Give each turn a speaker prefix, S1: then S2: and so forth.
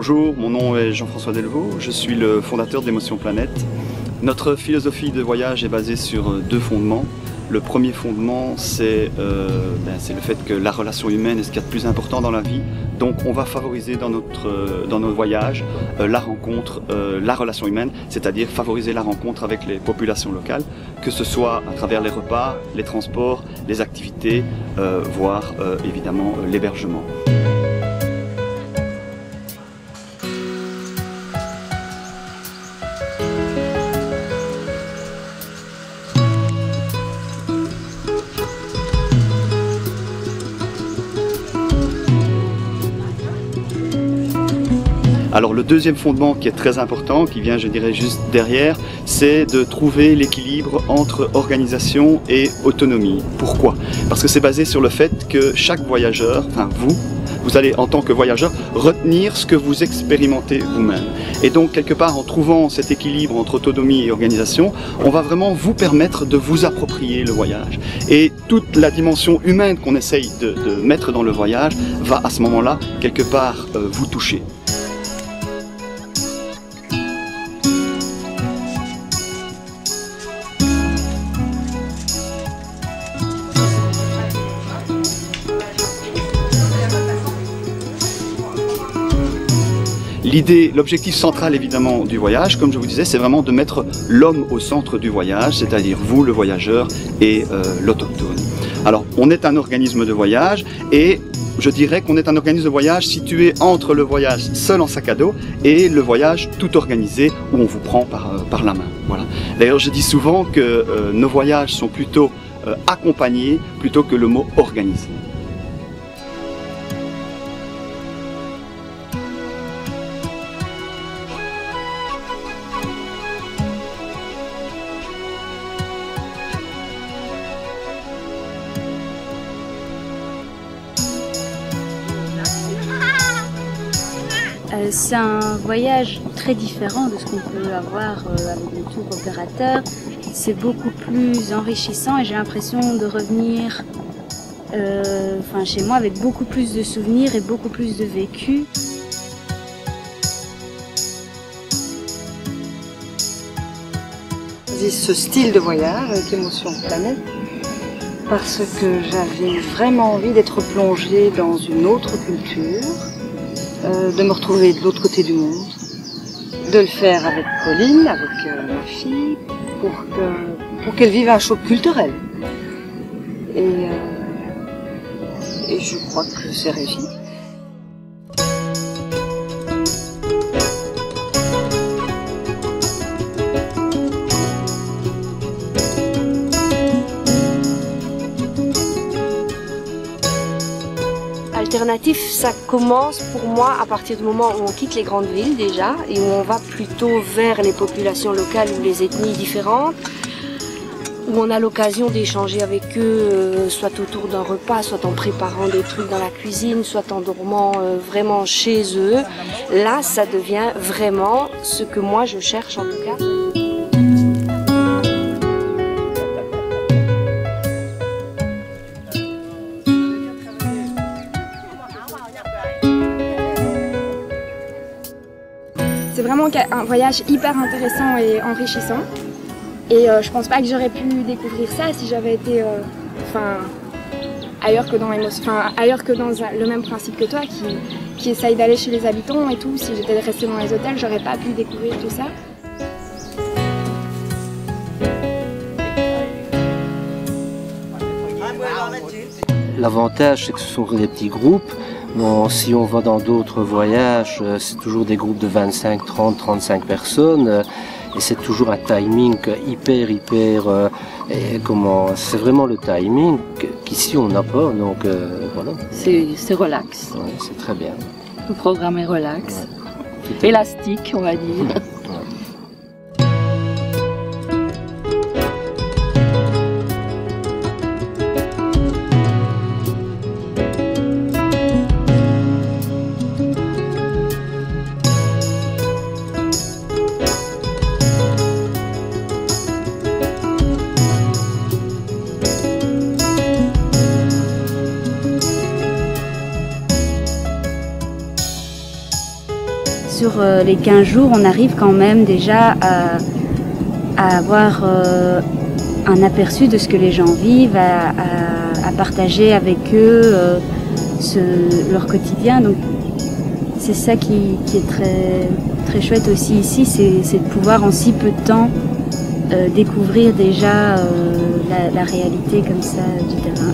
S1: Bonjour, mon nom est Jean-François Delvaux, je suis le fondateur d'Émotion Planète. Notre philosophie de voyage est basée sur deux fondements. Le premier fondement, c'est le fait que la relation humaine est ce qu'il y a de plus important dans la vie. Donc on va favoriser dans nos voyages la rencontre, la relation humaine, c'est-à-dire favoriser la rencontre avec les populations locales, que ce soit à travers les repas, les transports, les activités, voire évidemment l'hébergement. Alors le deuxième fondement qui est très important, qui vient je dirais juste derrière, c'est de trouver l'équilibre entre organisation et autonomie. Pourquoi? Parce que c'est basé sur le fait que chaque voyageur, enfin vous allez en tant que voyageur retenir ce que vous expérimentez vous-même. Et donc quelque part en trouvant cet équilibre entre autonomie et organisation, on va vraiment vous permettre de vous approprier le voyage. Et toute la dimension humaine qu'on essaye de mettre dans le voyage va à ce moment-là quelque part vous toucher. L'objectif central évidemment du voyage, comme je vous disais, c'est vraiment de mettre l'homme au centre du voyage, c'est-à-dire vous, le voyageur, et l'autochtone. Alors, on est un organisme de voyage et je dirais qu'on est un organisme de voyage situé entre le voyage seul en sac à dos et le voyage tout organisé où on vous prend par la main. Voilà. D'ailleurs, je dis souvent que nos voyages sont plutôt accompagnés plutôt que le mot organisé.
S2: C'est un voyage très différent de ce qu'on peut avoir avec le tour opérateur. C'est beaucoup plus enrichissant et j'ai l'impression de revenir chez moi avec beaucoup plus de souvenirs et beaucoup plus de vécu.
S3: J'ai ce style de voyage avec Émotion Planète parce que j'avais vraiment envie d'être plongée dans une autre culture. De me retrouver de l'autre côté du monde, de le faire avec Pauline, avec ma fille, pour qu'elle vive un choc culturel. Et je crois que c'est réussi.
S4: Alternatif, ça commence pour moi à partir du moment où on quitte les grandes villes déjà et où on va plutôt vers les populations locales ou les ethnies différentes, où on a l'occasion d'échanger avec eux, soit autour d'un repas, soit en préparant des trucs dans la cuisine, soit en dormant vraiment chez eux. Là, ça devient vraiment ce que moi je cherche en tout cas.
S5: C'est vraiment un voyage hyper intéressant et enrichissant. Et je pense pas que j'aurais pu découvrir ça si j'avais été ailleurs que dans le même principe que toi, qui essaye d'aller chez les habitants et tout. Si j'étais restée dans les hôtels, j'aurais pas pu découvrir tout ça.
S6: L'avantage, c'est que ce sont des petits groupes. Bon, si on va dans d'autres voyages, c'est toujours des groupes de 25, 30, 35 personnes. Et c'est toujours un timing hyper, c'est vraiment le timing qu'ici on n'a pas, donc voilà.
S7: C'est relax.
S6: Ouais, c'est très bien.
S7: Le programme est relax. Ouais. Élastique, on va dire. Ouais.
S2: les 15 jours, on arrive quand même déjà à avoir un aperçu de ce que les gens vivent, à partager avec eux leur quotidien. Donc c'est ça qui est très chouette aussi ici, c'est de pouvoir en si peu de temps découvrir déjà la réalité comme ça du terrain.